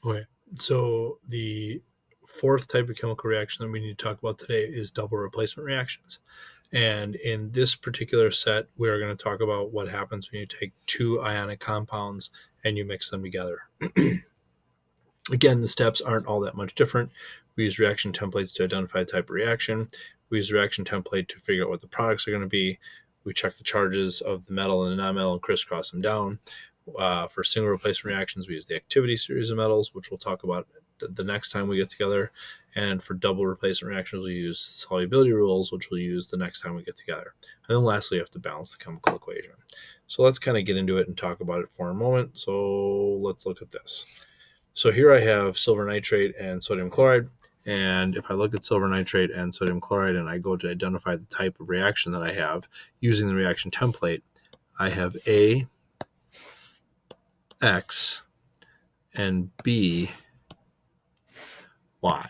Okay. So the fourth type of chemical reaction that we need to talk about today is double replacement reactions. And in this particular set, we are going to talk about what happens when you take two ionic compounds and you mix them together. Again, the steps aren't all that much different. We use reaction templates to identify the type of reaction. We use the reaction template to figure out what the products are going to be. We check the charges of the metal and the non-metal and crisscross them down. For single replacement reactions, we use the activity series of metals, which we'll talk about the next time we get together. And for double replacement reactions, we use solubility rules, which we'll use the next time we get together. And then lastly, you have to balance the chemical equation. So let's kind of get into it and talk about it for a moment. So let's look at this. So here I have silver nitrate and sodium chloride. And if I look at silver nitrate and sodium chloride and I go to identify the type of reaction that I have using the reaction template, I have A, X, and B, Y.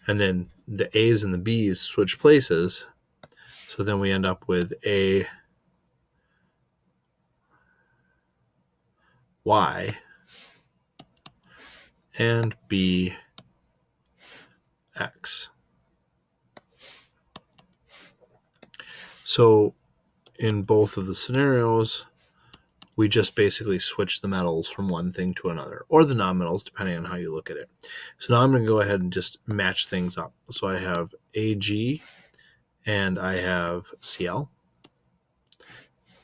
And then the A's and the B's switch places. So then we end up with A, Y, and B, X. So in both of the scenarios, we just basically switch the metals from one thing to another, or the non-metals, depending on how you look at it. So now I'm going to go ahead and just match things up. So I have Ag and I have Cl.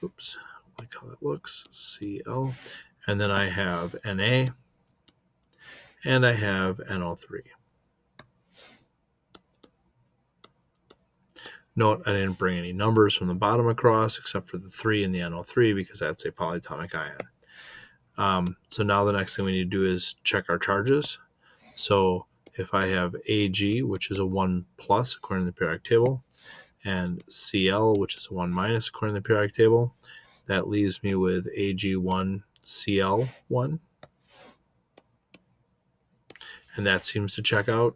Oops, I like how that looks. Cl. And then I have Na and I have NO3. Note I didn't bring any numbers from the bottom across except for the 3 and the NO3 because that's a polyatomic ion. So now the next thing we need to do is check our charges. So if I have Ag, which is a 1 plus according to the periodic table, and Cl, which is a 1 minus according to the periodic table, that leaves me with Ag1, Cl1. And that seems to check out.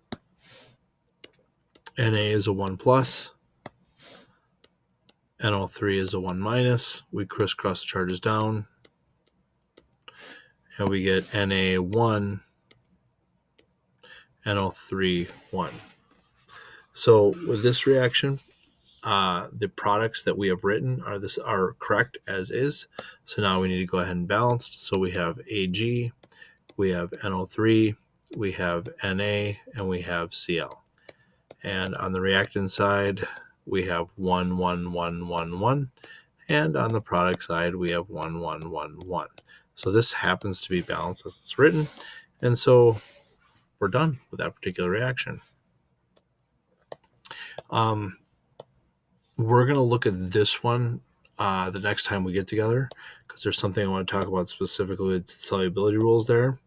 Na is a 1 plus. NO3 is a 1 minus. We crisscross the charges down. And we get Na1, NO3, 1. So with this reaction, the products that we have written are correct as is. So now we need to go ahead and balance. So we have Ag, we have NO3, we have Na, and we have Cl. And on the reactant side, we have 1, 1, 1, 1, 1. And on the product side, we have 1, 1, 1, 1. So this happens to be balanced as it's written. And so we're done with that particular reaction. We're going to look at this one the next time we get together because there's something I want to talk about specifically with solubility rules there.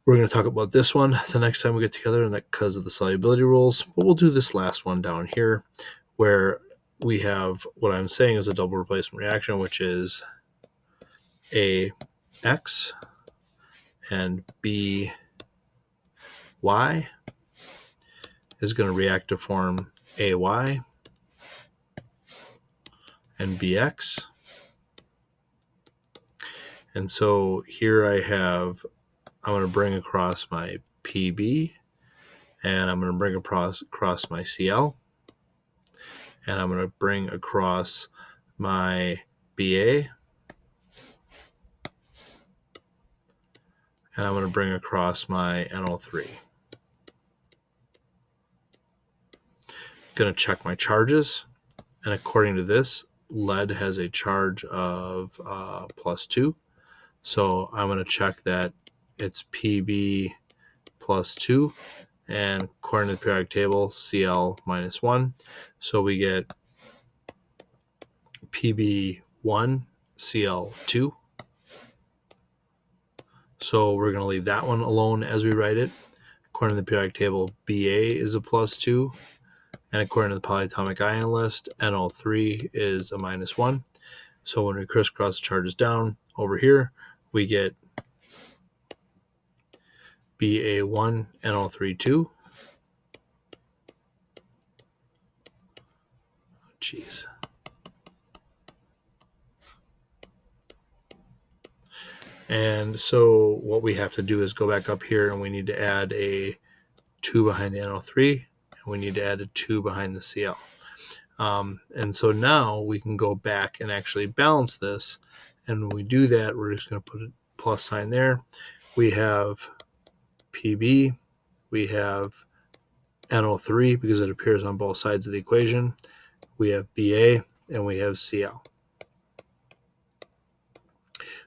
We're going to talk about this one the next time we get together because of the solubility rules, but we'll do this last one down here where we have what I'm saying is a double replacement reaction, which is A X and B Y is going to react to form AY and BX. And so here I'm going to bring across my PB, and I'm going to bring across my CL, and I'm going to bring across my BA, and I'm going to bring across my NO3. Going to check my charges, and according to this, lead has a charge of +2. So I'm going to check that it's PB +2, and according to the periodic table, Cl -1. So we get PB1, Cl2. So we're going to leave that one alone as we write it. According to the periodic table, Ba is a +2. And according to the polyatomic ion list, NO3 is a -1. So when we crisscross the charges down over here, we get Ba1, NO3, 2. Jeez. And so what we have to do is go back up here, and we need to add a 2 behind the NO3, and we need to add a 2 behind the Cl. And so now we can go back and actually balance this. And when we do that, we're just going to put a plus sign there. We have Pb, we have NO3 because it appears on both sides of the equation. We have Ba, and we have Cl.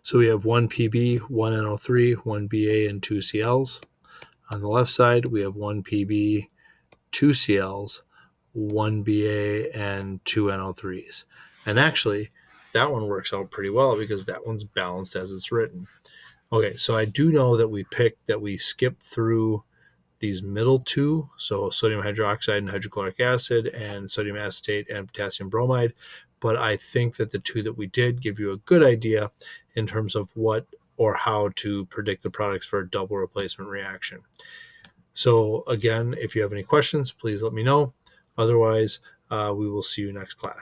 So we have 1 Pb, 1 NO3, 1 Ba, and 2 Cls. On the left side, we have 1 Pb, 2 Cls, 1 Ba, and 2 NO3s. And actually, that one works out pretty well because that one's balanced as it's written. Okay, so I do know that we skipped through these middle two, so sodium hydroxide and hydrochloric acid, and sodium acetate and potassium bromide. But I think that the two that we did give you a good idea in terms of what or how to predict the products for a double replacement reaction. So again, if you have any questions, please let me know. Otherwise, we will see you next class.